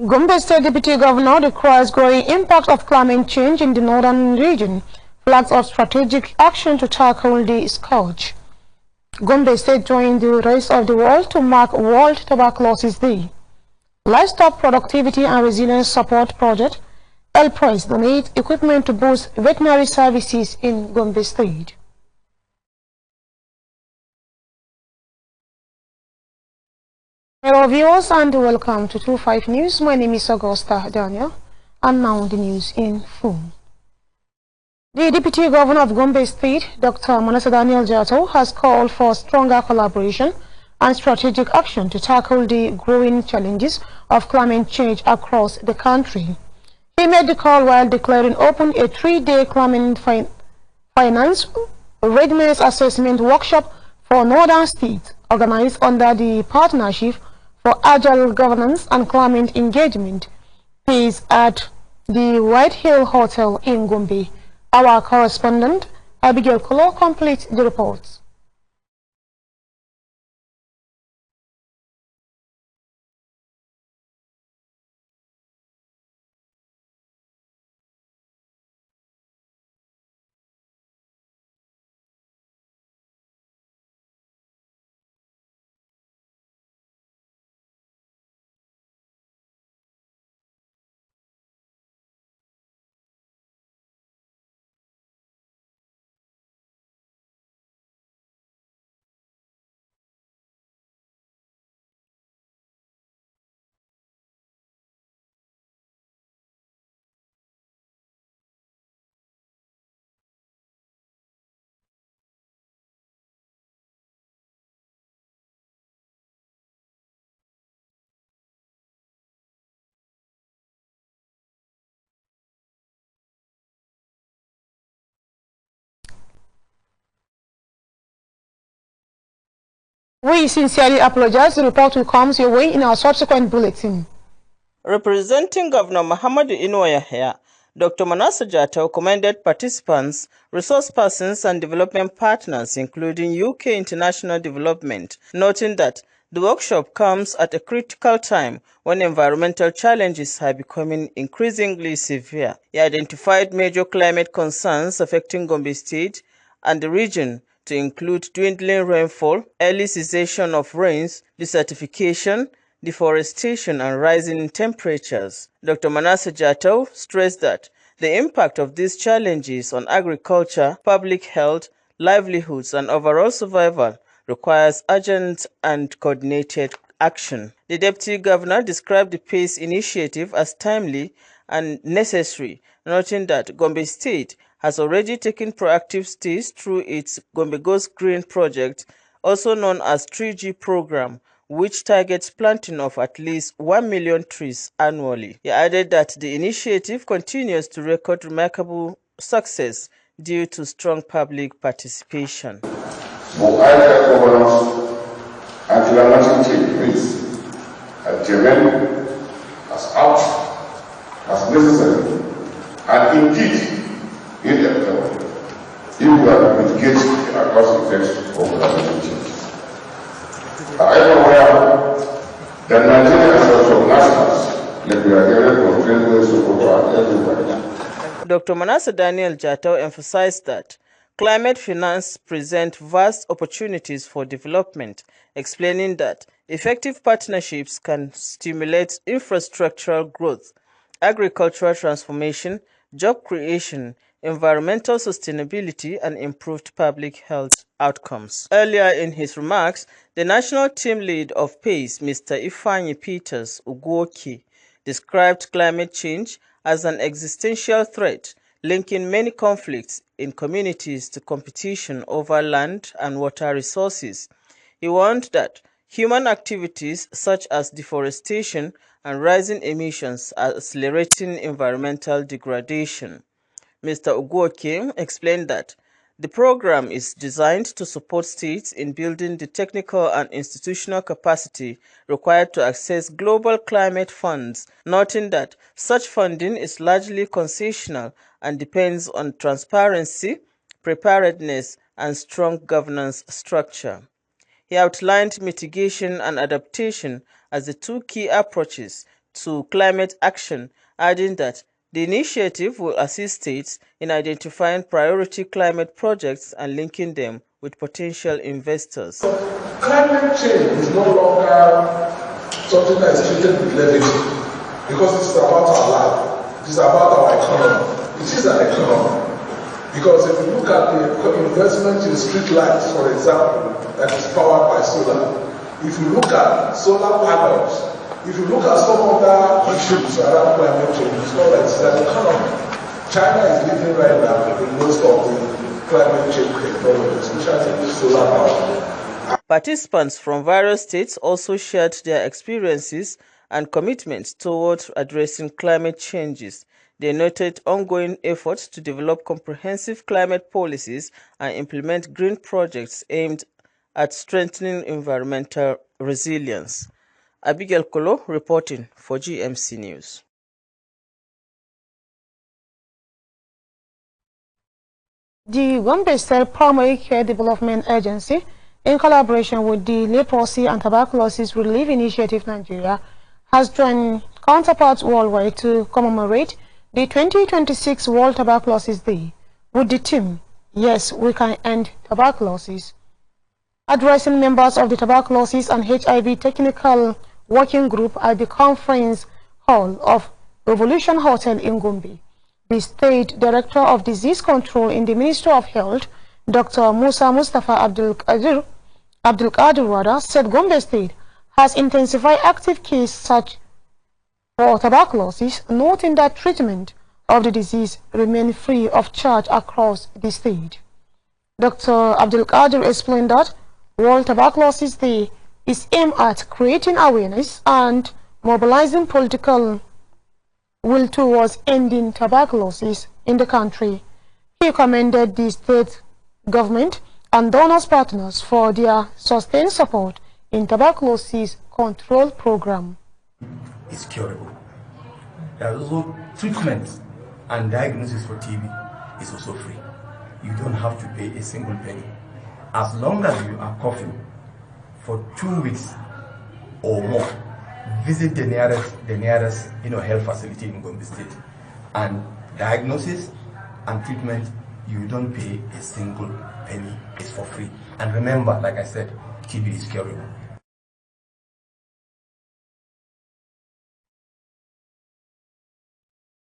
Gombe State Deputy Governor decries growing impact of climate change in the northern region, flags of strategic action to tackle the scourge. Gombe State joined the rest of the world to mark World Tuberculosis Day. Livestock Productivity and Resilience Support Project helps donate equipment to boost veterinary services in Gombe State. Hello viewers and welcome to 25 News. My name is Augusta Daniel and now the news in full. The Deputy Governor of Gombe State, Dr. Manasseh Daniel Jatto, has called for stronger collaboration and strategic action to tackle the growing challenges of climate change across the country. He made the call while declaring open a 3-day climate finance readiness assessment workshop for northern states organized under the Partnership for Agile Governance and Climate Engagement, based at the White Hill Hotel in Gombe. Our correspondent, Abigail Kolo, completes the report. We sincerely apologize. The report will come your way in our subsequent bulletin. Representing Governor Muhammadu Inuwa Yahya, Dr. Manasseh Jatto commended participants, resource persons and development partners, including UK International Development, noting that the workshop comes at a critical time when environmental challenges are becoming increasingly severe. He identified major climate concerns affecting Gombe State and the region, to include dwindling rainfall, early cessation of rains, desertification, deforestation, and rising temperatures. Dr. Manasseh Jatto stressed that the impact of these challenges on agriculture, public health, livelihoods, and overall survival requires urgent and coordinated action. The Deputy Governor described the PACE initiative as timely and necessary, noting that Gombe State has already taken proactive steps through its Gombe Goes Green project, also known as 3G program, which targets planting of at least 1 million trees annually. He added that the initiative continues to record remarkable success due to strong public participation. For agile governance and climatic change means intervene as out as necessary and indeed inevitable if we are to mitigate the adverse effects of climate change. I am aware that Nigeria has also nationals that we are able to control support to everybody. Dr. Manasseh Daniel Jatto emphasized that climate finance presents vast opportunities for development, explaining that effective partnerships can stimulate infrastructural growth, agricultural transformation, job creation, environmental sustainability, and improved public health outcomes. Earlier in his remarks, the national team lead of PACE, Mr. Ifeanyi Peters Uguoki, described climate change as an existential threat, linking many conflicts in communities to competition over land and water resources. He warned that human activities such as deforestation and rising emissions are accelerating environmental degradation. Mr. Uguoki explained that the program is designed to support states in building the technical and institutional capacity required to access global climate funds, noting that such funding is largely concessional and depends on transparency, preparedness, and strong governance structure. He outlined mitigation and adaptation as the two key approaches to climate action, adding that the initiative will assist states in identifying priority climate projects and linking them with potential investors. Climate change is no longer something that is treated with levity because it's about our life, it is about our economy. It is an economy. Because if you look at the investment in street lights, for example, that is powered by solar, if you look at solar panels, if you look at some other issues around climate change, it's not like it's an economy. China is leading right now in most of the climate change technology, especially solar power. Participants from various states also shared their experiences and commitments towards addressing climate changes. They noted ongoing efforts to develop comprehensive climate policies and implement green projects aimed at strengthening environmental resilience. Abigail Kolo reporting for GMC News. The Gombe State Primary Care Development Agency, in collaboration with the Leprosy and Tuberculosis Relief Initiative Nigeria, has joined counterparts worldwide to commemorate the 2026 World Tuberculosis Day with the theme, Yes, We Can End Tuberculosis. Addressing members of the Tuberculosis and HIV Technical Working Group at the conference hall of Revolution Hotel in Gombe, the State Director of Disease Control in the Ministry of Health, Dr. Musa Mustafa Abdul Qadir said Gombe State has intensified active case search for tuberculosis, noting that treatment of the disease remains free of charge across the state. Dr. Abdul Qadir explained that World Tuberculosis Day is aimed at creating awareness and mobilizing political will towards ending tuberculosis in the country. He commended the state government and donors partners for their sustained support in tuberculosis control program. It's curable. There is also treatment and diagnosis for TB is also free. You don't have to pay a single penny. As long as you are coughing for 2 weeks or more, visit the nearest health facility in Gombe State. And diagnosis and treatment, you don't pay a single penny. It's for free. And remember, like I said, TB is curable.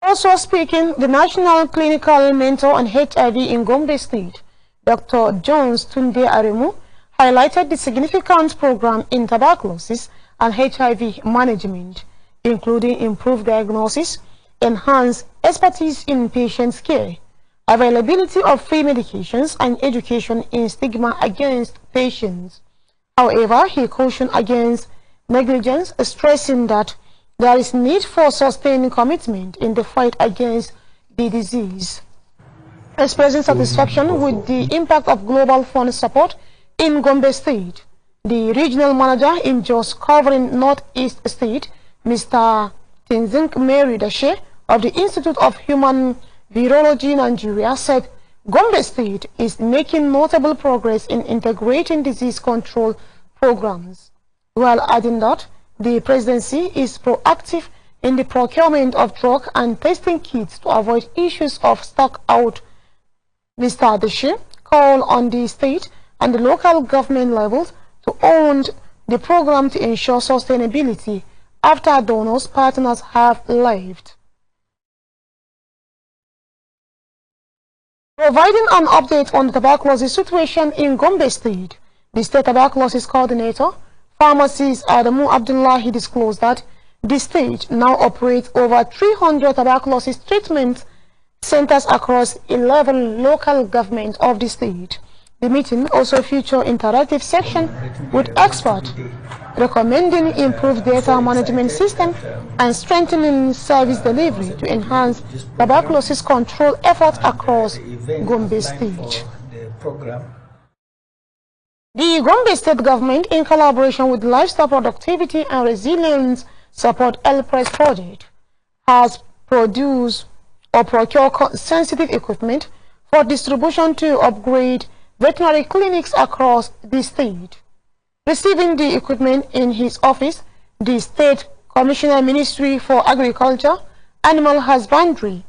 Also speaking, the National Clinical Mentor on HIV in Gombe State, Dr. Jones Tunde Aremu, highlighted the significant program in tuberculosis and HIV management, including improved diagnosis, enhanced expertise in patient care, availability of free medications, and education in stigma against patients. However, he cautioned against negligence, stressing that there is need for sustained commitment in the fight against the disease. Expressing satisfaction with the impact of Global Fund support in Gombe State, the regional manager in Jos covering Northeast State, Mr. Tinzink Mary Dashe of the Institute of Human Virology Nigeria, said Gombe State is making notable progress in integrating disease control programs, while adding that the presidency is proactive in the procurement of drug and testing kits to avoid issues of stock out. Mr. Dashe called on the state and the local government levels to own the program to ensure sustainability after donors partners have left. Providing an update on the tuberculosis situation in Gombe State, the State Tuberculosis Coordinator, Pharmacist Adamu Abdullahi, disclosed that the state now operates over 300 tuberculosis treatment centers across 11 local governments of the state. The meeting also featured interactive section with experts recommending improved data management system and strengthening service delivery to enhance tuberculosis control efforts across Gombe State. The Gombe State government, in collaboration with Livestock Productivity and Resilience Support LPRES project, has produced or procured sensitive equipment for distribution to upgrade veterinary clinics across the state. Receiving the equipment in his office, the state Commissioner Ministry for Agriculture, Animal Husbandry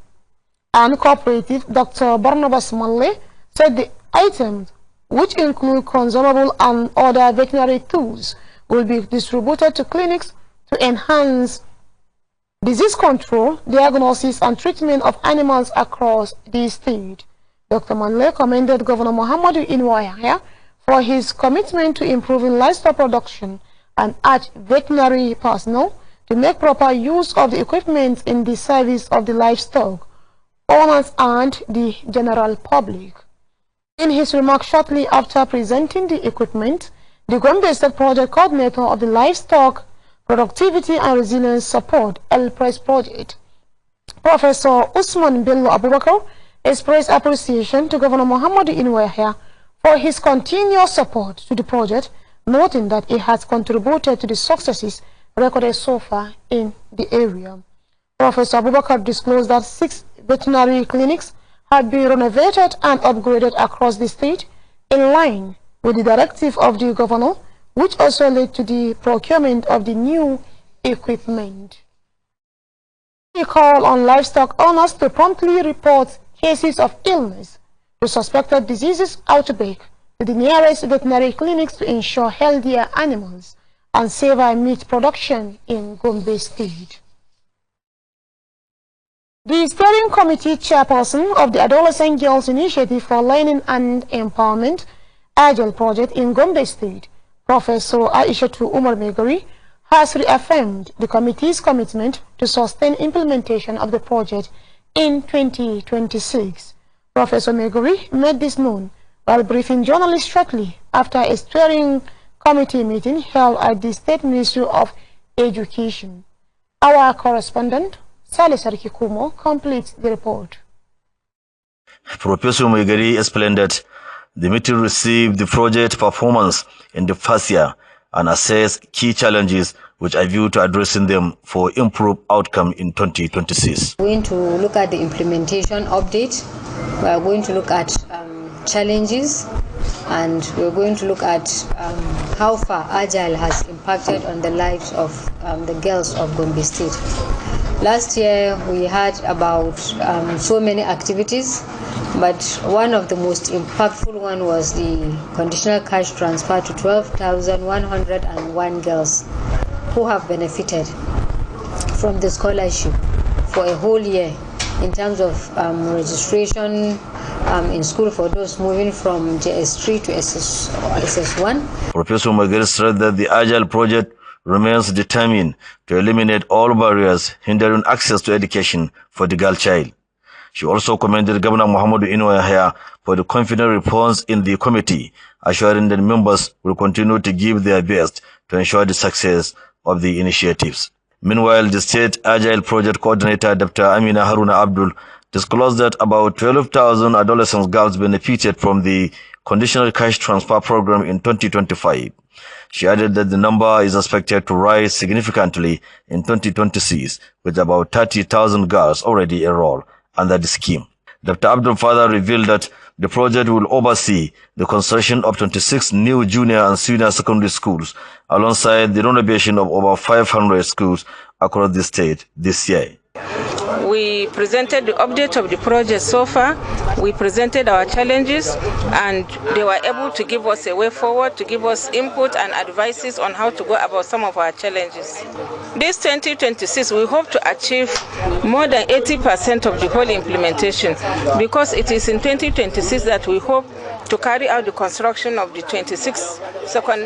and Cooperative, Dr. Barnabas Malle, said the items, which include consumable and other veterinary tools, will be distributed to clinics to enhance disease control, diagnosis, and treatment of animals across the state. Dr. Malle commended Governor Muhammadu Inuwa for his commitment to improving livestock production and urged veterinary personnel to make proper use of the equipment in the service of the livestock owners and the general public. In his remarks shortly after presenting the equipment, the Gombe State Project Coordinator of the Livestock Productivity and Resilience Support (LPRES) project, Professor Usman Bello Abubakar, expressed appreciation to Governor Muhammadu Inuwa for his continuous support to the project, noting that it has contributed to the successes recorded so far in the area. Professor Abubakar disclosed that 6 veterinary clinics had been renovated and upgraded across the state in line with the directive of the governor, which also led to the procurement of the new equipment. He called on livestock owners to promptly report cases of illness to suspected diseases outbreak to the nearest veterinary clinics to ensure healthier animals and safer meat production in Gombe State. The steering committee chairperson of the Adolescent Girls Initiative for Learning and Empowerment Agile project in Gombe State, Professor Aishatu Umar Megari, has reaffirmed the committee's commitment to sustain implementation of the project in 2026. Professor Megari made this known while briefing journalists shortly after a steering committee meeting held at the State Ministry of Education. Our correspondent, Saleh Sarkikumo, completes the report. Professor Megari explained that the meeting received the project performance in the first year and assessed key challenges which are viewed to addressing them for improved outcome in 2026. We're going to look at the implementation update. We are going to look at challenges, and we're going to look at how far Agile has impacted on the lives of the girls of Gombe State. Last year we had about so many activities, but one of the most impactful one was the conditional cash transfer to 12,101 girls who have benefited from the scholarship for a whole year in terms of registration in school for those moving from JS3 to SS1. Professor Megari stressed that the Agile project remains determined to eliminate all barriers hindering access to education for the girl child. She also commended Governor Muhammadu Inuwa for the confident response in the committee, assuring that members will continue to give their best to ensure the success of the initiatives. Meanwhile, the State Agile Project Coordinator, Dr. Amina Haruna Abdul, disclosed that about 12,000 adolescent girls benefited from the conditional cash transfer program in 2025. She added that the number is expected to rise significantly in 2026, with about 30,000 girls already enrolled under the scheme. Dr. Abdul further revealed that the project will oversee the construction of 26 new junior and senior secondary schools, alongside the renovation of over 500 schools across the state this year. We presented the update of the project so far. We presented our challenges, and they were able to give us a way forward, to give us input and advices on how to go about some of our challenges. This 2026, we hope to achieve more than 80% of the whole implementation, because it is in 2026 that we hope to carry out the construction of the 26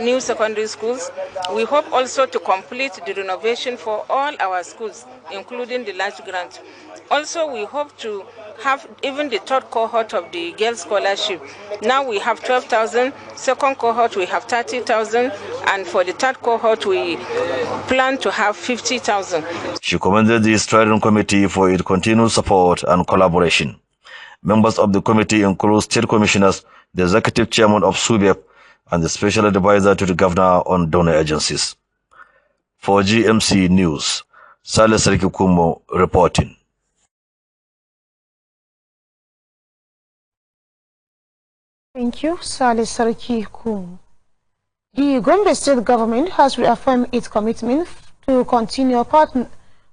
new secondary schools. We hope also to complete the renovation for all our schools, including the large grant. Also, we hope to have even the third cohort of the girls' scholarship. Now we have 12,000, second cohort we have 30,000, and for the third cohort we plan to have 50,000. She commended the steering committee for its continued support and collaboration. Members of the committee include state commissioners, the executive chairman of SUBEP, and the special advisor to the governor on donor agencies. For GMC News, Saleh Sarkikumo reporting. Thank you, Saleh Sarkikumo. The Gombe State government has reaffirmed its commitment to continue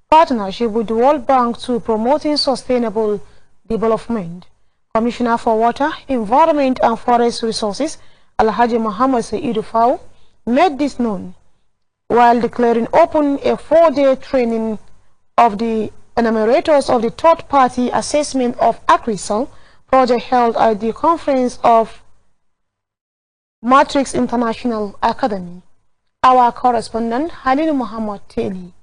partnership with the World Bank to promoting sustainable development. Commissioner for Water, Environment and Forest Resources, Alhaji Muhammad Saidu Fau, made this known while declaring open a 4-day training of the enumerators of the third-party assessment of AgriSol project held at the conference of Matrix International Academy. Our correspondent, Halil Muhammad Teli,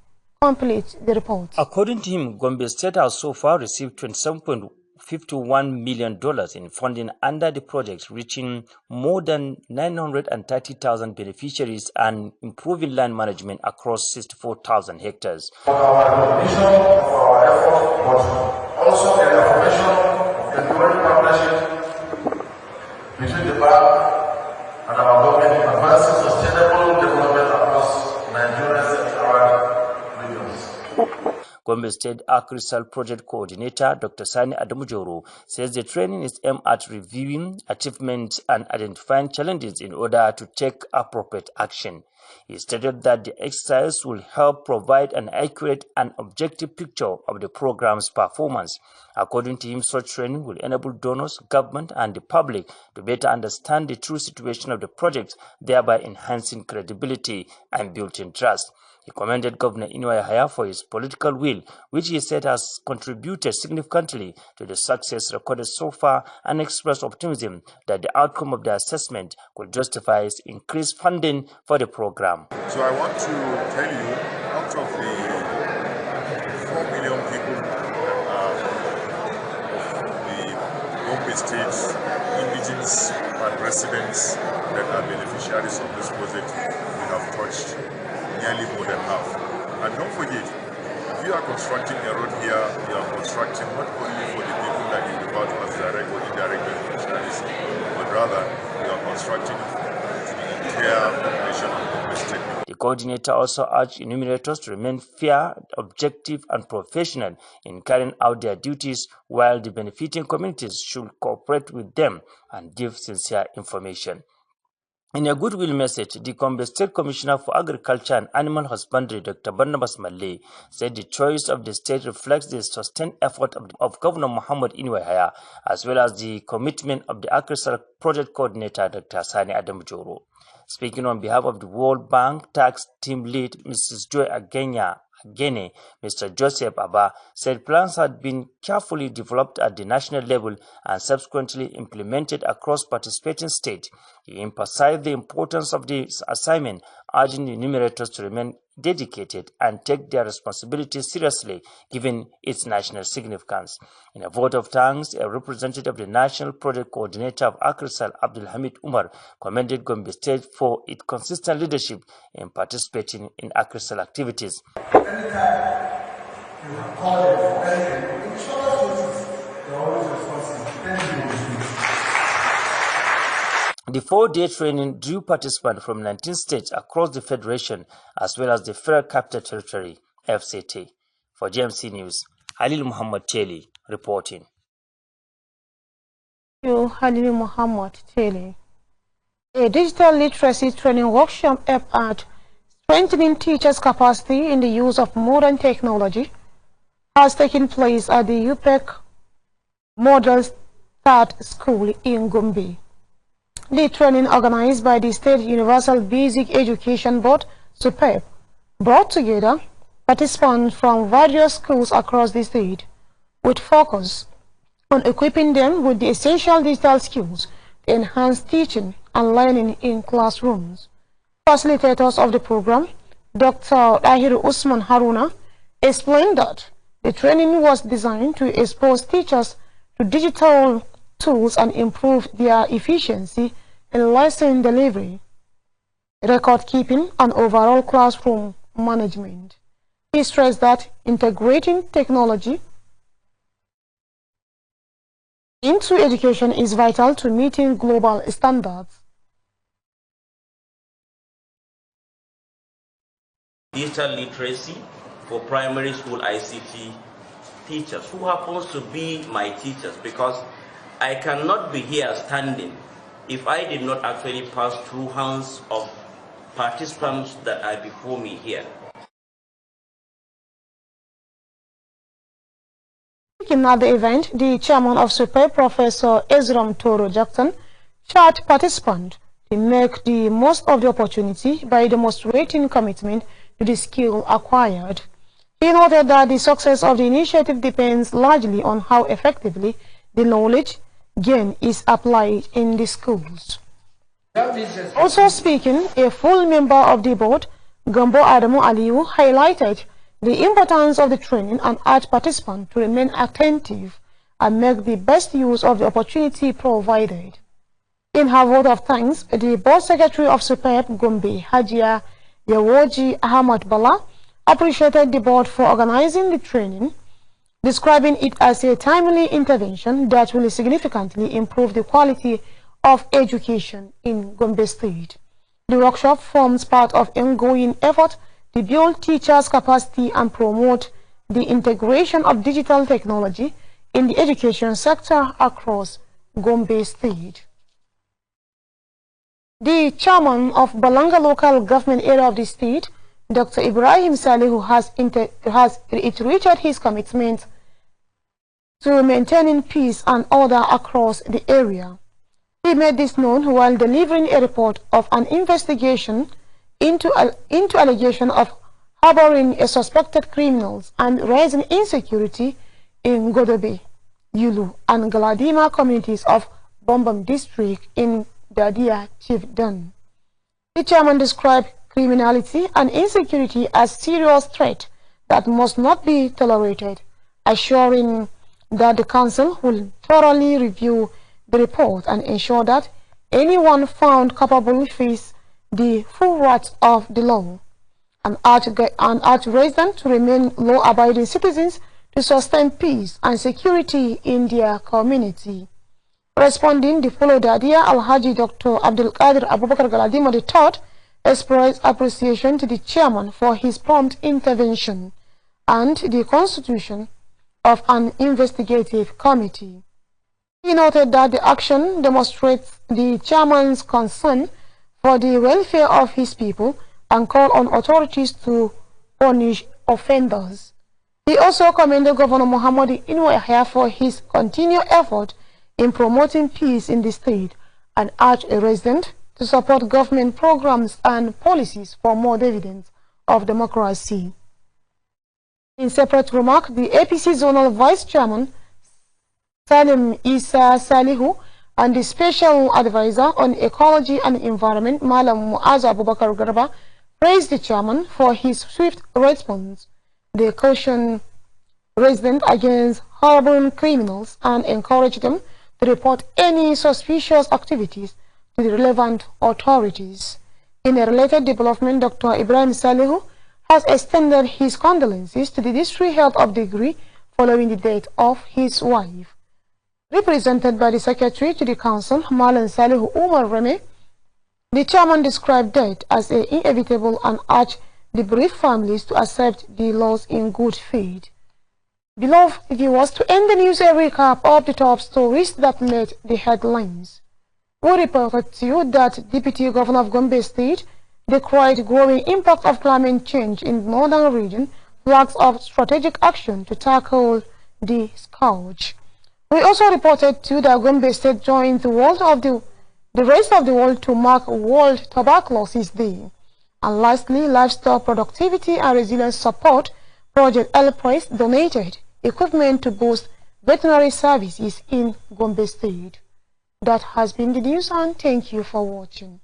completes the report. According to him, Gombe State has so far received $27.51 million in funding under the project, reaching more than 930,000 beneficiaries and improving land management across 64,000 hectares. For our recognition of our efforts, but also an affirmation of the enduring partnership between the bank and our government in advancing sustainable development across Nigeria's sectoral regions. Gombe State AgriSol Project Coordinator Dr. Sani Adamujoro says the training is aimed at reviewing achievements and identifying challenges in order to take appropriate action. He stated that the exercise will help provide an accurate and objective picture of the program's performance. According to him, such training will enable donors, government, and the public to better understand the true situation of the project, thereby enhancing credibility and building trust. He commended Governor Inouye Haya for his political will, which he said has contributed significantly to the success recorded so far, and expressed optimism that the outcome of the assessment could justify increased funding for the program. So I want to tell you, out of the 4 million people of the Gombe State, indigenous and residents that are beneficiaries of this project, we have touched nearly more than half. And don't forget, if you are constructing a road here, you are constructing not only for the people that you refer to as direct or indirect beneficiaries, but rather you are constructing to the entire population of the state. The coordinator also urged enumerators to remain fair, objective, and professional in carrying out their duties, while the benefiting communities should cooperate with them and give sincere information. In a goodwill message, the Gombe State Commissioner for Agriculture and Animal Husbandry, Dr. Barnabas Malay, said the choice of the state reflects the sustained effort of Governor Muhammad Inouye Haya, as well as the commitment of the AgriSol Project Coordinator, Dr. Sani Adamujoro. Speaking on behalf of the World Bank Tax Team Lead, Mrs. Joy Agene, Mr. Joseph Abba, said plans had been carefully developed at the national level and subsequently implemented across participating states. He emphasized the importance of this assignment, urging the enumerators to remain dedicated and take their responsibilities seriously, given its national significance. In a vote of thanks, a representative of the National Project Coordinator of AgriSol, Abdul Hamid Umar, commended Gombe State for its consistent leadership in participating in AgriSol activities. Anytime you have called for anything, in short notice, you're always responsible. The 4-day training drew participants from 19 states across the Federation, as well as the Federal Capital Territory, FCT. For GMC News, Halil Muhammad Teli reporting. Thank you, Halil Muhammad Teli. A digital literacy training workshop aimed at strengthening teachers' capacity in the use of modern technology has taken place at the UPEC Model Start School in Gombe. The training, organized by the State Universal Basic Education Board, SUPEB, brought together participants from various schools across the state, with focus on equipping them with the essential digital skills to enhance teaching and learning in classrooms. Facilitators of the program, Dr. Dahiru Usman Haruna, explained that the training was designed to expose teachers to digital tools and improve their efficiency in lesson delivery, record keeping, and overall classroom management. He stressed that integrating technology into education is vital to meeting global standards. Digital literacy for primary school ICT teachers, who happens to be my teachers, because I cannot be here standing if I did not actually pass through hands of participants that are before me here. Speaking at the event, the chairman of SUPEP, Professor Ezram Toro Jackson, charged participants to make the most of the opportunity by demonstrating commitment to the skill acquired. He noted that the success of the initiative depends largely on how effectively the knowledge gained is applied in the schools. Also speaking, a full member of the board, Gambo Adamu Aliyu, highlighted the importance of the training and urged participants to remain attentive and make the best use of the opportunity provided. In her vote of thanks, the board secretary of SUPEP, Gombe, Hajia Yawoji Ahmad Bala, appreciated the board for organizing the training, describing it as a timely intervention that will significantly improve the quality of education in Gombe State. The workshop forms part of an ongoing effort to build teachers' capacity and promote the integration of digital technology in the education sector across Gombe State. The chairman of Balanga local government area of the state, Dr. Ibrahim Salihu, has reiterated his commitment to maintaining peace and order across the area. He made this known while delivering a report of an investigation into allegation of harboring a suspected criminals and raising insecurity in Godobe, Yulu, and Galadima communities of Bombam district in Dadia Chiefdom. The chairman described criminality and insecurity as serious threat that must not be tolerated, assuring that the council will thoroughly review the report and ensure that anyone found culpable face the full wrath of the law, and urge residents to remain law-abiding citizens to sustain peace and security in their community. Responding, the fellow Dadia Alhaji Dr. Abdul Qadir Abubakar Galadima III expressed appreciation to the chairman for his prompt intervention and the constitution of an investigative committee. He noted that the action demonstrates the chairman's concern for the welfare of his people and called on authorities to punish offenders. He also commended Governor Muhammadu Inuwa for his continued effort in promoting peace in the state and urged a resident to support government programs and policies for more dividends of democracy. In separate remark, the APC Zonal Vice Chairman Salim Isa Salihu and the Special Advisor on Ecology and Environment, Malam Muaz Abubakar Garba, praised the chairman for his swift response. They cautioned residents against harboring criminals and encouraged them to report any suspicious activities to the relevant authorities. In a related development, Dr. Ibrahim Salihu has extended his condolences to the district health of Degree following the death of his wife. Represented by the Secretary to the Council, Malan Salihu Umar Reme, the chairman described death as inevitable and urged the bereaved families to accept the loss in good faith. Beloved viewers, to end the news, a recap of the top stories that made the headlines. We reported to you that Deputy Governor of Gombe State decried growing impact of climate change in the northern region, flags of strategic action to tackle the scourge. We also reported to you that Gombe State joined the rest of the world to mark World Tuberculosis Day. And lastly, Livestock Productivity and Resilience Support Project L-Press donated equipment to boost veterinary services in Gombe State. That has been the news, and thank you for watching.